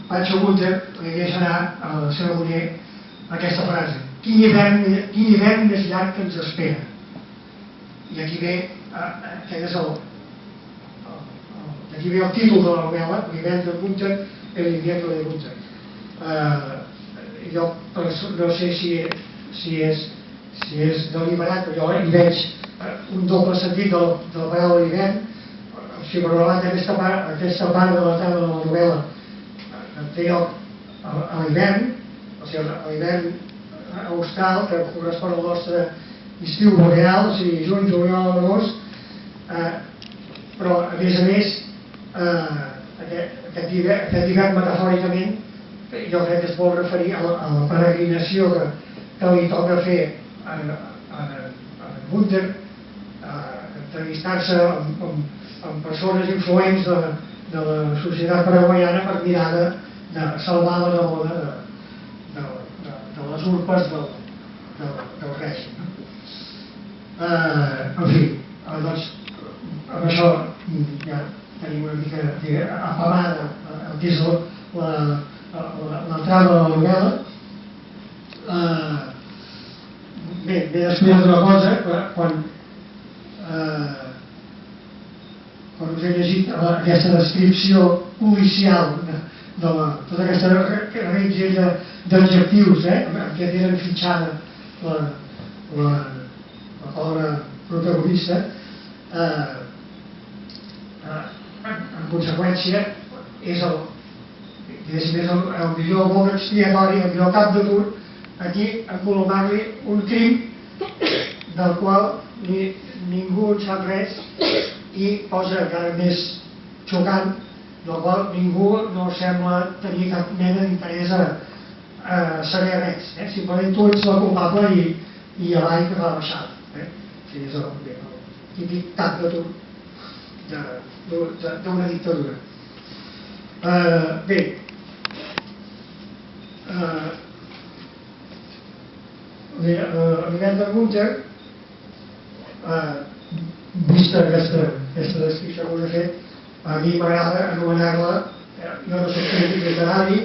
Pancho Gunter li deixa anar al seu Muller aquesta frase: quin hivern més llarg que ens espera. I aquí ve el títol de la novel·la, l'hivern de Gunter, el invierno de Gunter. Jo no sé si és deliberat, però jo hi veig un doble sentit de la paraula hivern. Si parlant aquesta part de la trama de la novel·la té lloc a l'hivern, o sigui, a l'hivern austral, que correspon al nostre estiu boreal, o sigui, juny, juliol, agost, però a més aquest hivern metafòricament jo crec que es vol referir a la peregrinació que li toca fer a Gunter, entrevistar-se amb persones influents de la societat paraguaiana per mirar de salvar la neboda de les urpes del règim. En fi, doncs amb això ja tenim una mica apamada el que és la trama de la novel·la. Bé, després d'una cosa, quan us he llegit aquesta descripció policial de tota aquesta reguitzell d'adjectius amb què tenen fitxada la pobra protagonista, en conseqüència és el millor bon expiatori, el millor cap de turc aquí encolomar-li un crim del qual ningú en sap res i posa encara més xocant, del qual ningú no sembla tenir cap mena d'interès a saber res. Simplement tu ets la culpable i avall que fa la baixada. És el típic cap de turc d'una dictadura. Bé, l'hivern de Gunter, vista aquesta descripció que us he fet, a mi m'agrada anomenar-la, jo no soc crític literari,